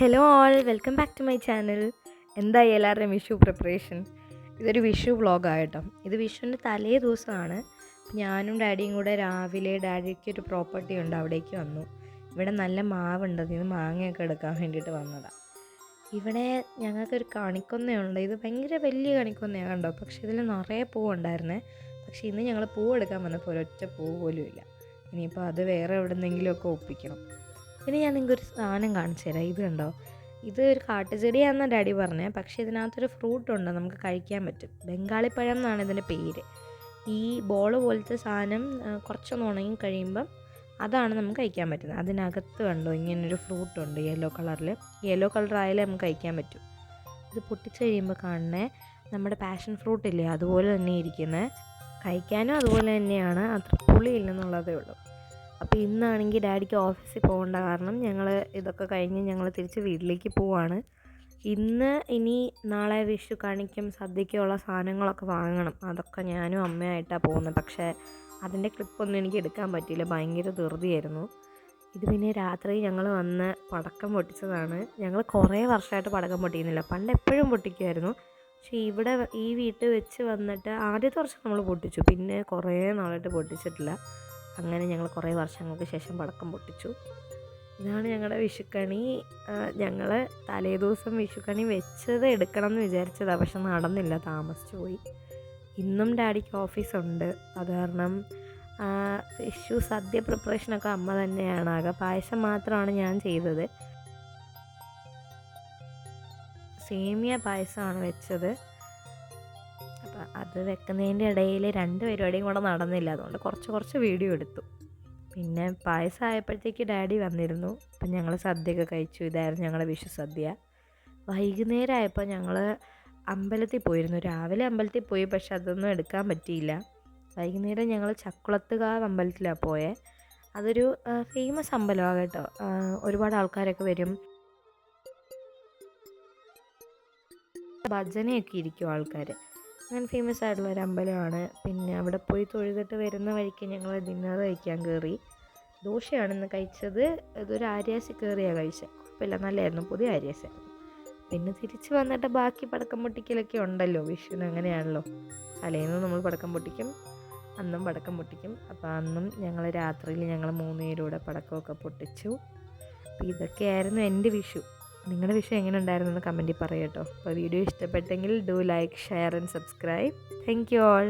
Hello all, welcome back to my channel. എന്തായി എല്ലാവരുടെയും Vishu preparation? ഇതൊരു വിഷു വ്ളോഗായിട്ടോ. ഇത് വിഷുവിൻ്റെ തലേ ദിവസമാണ്. ഞാനും ഡാഡിയും കൂടെ രാവിലെ ഡാഡിക്ക് ഒരു പ്രോപ്പർട്ടി ഉണ്ട്, അവിടേക്ക് വന്നു. ഇവിടെ നല്ല മാവുണ്ട്, അതിൽ നിന്ന് മാങ്ങയൊക്കെ എടുക്കാൻ വേണ്ടിയിട്ട് വന്നതാണ്. ഇവിടെ ഞങ്ങൾക്കൊരു കണിക്കൊന്നയുണ്ട്. ഇത് ഭയങ്കര വലിയ കണിക്കൊന്നയാണ് കണ്ടോ, പക്ഷേ ഇതിൽ നിറയെ പൂവുണ്ടായിരുന്നേ. പക്ഷേ ഇന്ന് ഞങ്ങൾ പൂവ് എടുക്കാൻ വന്നപ്പോൾ ഒരൊറ്റ പൂവ് പോലും ഇല്ല. ഇനിയിപ്പോൾ അത് വേറെ എവിടെന്നെങ്കിലുമൊക്കെ ഒപ്പിക്കണം. ഇനി ഞാൻ നിങ്ങൾക്കൊരു സാധനം കാണിച്ചു തരാം. ഇത് കണ്ടോ, ഇത് ഒരു കാട്ടുചെടിയാണെന്നാണ് ഡാഡി പറഞ്ഞത്. പക്ഷേ ഇതിനകത്തൊരു ഫ്രൂട്ടുണ്ട്, നമുക്ക് കഴിക്കാൻ പറ്റും. ബംഗാളിപ്പഴം എന്നാണ് ഇതിൻ്റെ പേര്. ഈ ബോൾ പോലത്തെ സാധനം കുറച്ചൊന്ന് ഉണങ്ങി കഴിയുമ്പം അതാണ് നമുക്ക് കഴിക്കാൻ പറ്റുന്നത്. അതിനകത്ത് കണ്ടോ ഇങ്ങനൊരു ഫ്രൂട്ടുണ്ട് യെല്ലോ കളറിൽ. യെല്ലോ കളർ ആയാലേ നമുക്ക് കഴിക്കാൻ പറ്റും. ഇത് പൊട്ടിച്ച് കഴിയുമ്പോൾ കാണണേ നമ്മുടെ പാഷൻ ഫ്രൂട്ട് ഇല്ലേ, അതുപോലെ തന്നെ ഇരിക്കുന്നത്. കഴിക്കാനും അതുപോലെ തന്നെയാണ്, അത്ര പുളിയില്ലെന്നുള്ളതേ ഉള്ളൂ. അപ്പോൾ ഇന്നാണെങ്കിൽ ഡാഡിക്ക് ഓഫീസിൽ പോകേണ്ട കാരണം ഞങ്ങൾ ഇതൊക്കെ കഴിഞ്ഞ് ഞങ്ങൾ തിരിച്ച് വീട്ടിലേക്ക് പോവാണ്. ഇനി നാളെ വിഷു കണിക്കും സദ്യക്കുള്ള സാധനങ്ങളൊക്കെ വാങ്ങണം. അതൊക്കെ ഞാനും അമ്മയായിട്ടാണ് പോകുന്നത്. പക്ഷേ അതിൻ്റെ ക്ലിപ്പൊന്നും എനിക്ക് എടുക്കാൻ പറ്റിയില്ല, ഭയങ്കര ധൃതിയായിരുന്നു. ഇത് പിന്നെ രാത്രി ഞങ്ങൾ വന്ന് പടക്കം പൊട്ടിച്ചതാണ്. ഞങ്ങൾ കുറേ വർഷമായിട്ട് പടക്കം പൊട്ടിക്കുന്നില്ല, പണ്ട് എപ്പോഴും പൊട്ടിക്കുമായിരുന്നു. പക്ഷേ ഇവിടെ ഈ വീട്ടിൽ വെച്ച് വന്നിട്ട് ആദ്യത്തെ വർഷം നമ്മൾ പൊട്ടിച്ചു, പിന്നെ കുറേ നാളായിട്ട് പൊട്ടിച്ചിട്ടില്ല. അങ്ങനെ ഞങ്ങൾ കുറേ വർഷങ്ങൾക്ക് ശേഷം പടക്കം പൊട്ടിച്ചു. ഇതാണ് ഞങ്ങളുടെ വിഷുക്കണി. ഞങ്ങൾ തലേദിവസം വിഷുക്കണി വെച്ചത് എടുക്കണം എന്ന് വിചാരിച്ചതാണ്, പക്ഷെ നടന്നില്ല, താമസിച്ചു പോയി. ഇന്നും ഡാഡിക്ക് ഓഫീസുണ്ട്, അത് കാരണം വിഷു സദ്യ പ്രിപ്പറേഷനൊക്കെ അമ്മ തന്നെയാണ്. ആകെ പായസം മാത്രമാണ് ഞാൻ ചെയ്തത്. സേമിയ പായസമാണ് വെച്ചത്. അപ്പം അത് വെക്കുന്നതിൻ്റെ ഇടയിൽ 2 പരിപാടിയും കൂടെ നടന്നില്ല, അതുകൊണ്ട് കുറച്ച് വീഡിയോ എടുത്തു. പിന്നെ പായസം ആയപ്പോഴത്തേക്ക് ഡാഡി വന്നിരുന്നു. അപ്പം ഞങ്ങൾ സദ്യയൊക്കെ കഴിച്ചു. ഇതായിരുന്നു ഞങ്ങളുടെ വിഷു സദ്യ. വൈകുന്നേരം ആയപ്പോൾ ഞങ്ങൾ അമ്പലത്തിൽ പോയിരുന്നു. രാവിലെ അമ്പലത്തിൽ പോയി, പക്ഷെ അതൊന്നും എടുക്കാൻ പറ്റിയില്ല. വൈകുന്നേരം ഞങ്ങൾ ചക്കുളത്തുകാവ് അമ്പലത്തിലാണ് പോയത്. അതൊരു ഫേമസ് അമ്പലമാണ് കേട്ടോ. ഒരുപാട് ആൾക്കാരൊക്കെ വരും, ഭജനയൊക്കെ ഇരിക്കും ആൾക്കാർ. അങ്ങനെ ഫേമസ് ആയിട്ടുള്ളൊരു അമ്പലമാണ്. പിന്നെ അവിടെ പോയി തൊഴുതിട്ട് വരുന്ന വഴിക്ക് ഞങ്ങൾ ഡിന്നർ കഴിക്കാൻ കയറി. ദോശയാണ് ഇന്ന് കഴിച്ചത്. ഇതൊരു ആര്യാസി കയറിയാണ് കഴിച്ചത്, കുഴപ്പമില്ല, നല്ലതായിരുന്നു, പുതിയ ആര്യാസായിരുന്നു. പിന്നെ തിരിച്ച് വന്നിട്ട് ബാക്കി പടക്കം പൊട്ടിക്കലൊക്കെ ഉണ്ടല്ലോ, വിഷുവിന് അങ്ങനെയാണല്ലോ. തലേന്ന് നമ്മൾ പടക്കം പൊട്ടിക്കും, അന്നും പടക്കം പൊട്ടിക്കും. അപ്പോൾ അന്നും ഞങ്ങൾ രാത്രിയിൽ ഞങ്ങൾ 3 പേരൂടെ പടക്കമൊക്കെ പൊട്ടിച്ചു. അപ്പോൾ ഇതൊക്കെയായിരുന്നു എൻ്റെ വിഷു. നിങ്ങളുടെ വിഷയം എങ്ങനെ ഉണ്ടായിരുന്നെന്ന് കമൻറ്റിൽ പറയാം കേട്ടോ. അപ്പോൾ വീഡിയോ ഇഷ്ടപ്പെട്ടെങ്കിൽ do like, share and subscribe. Thank you all.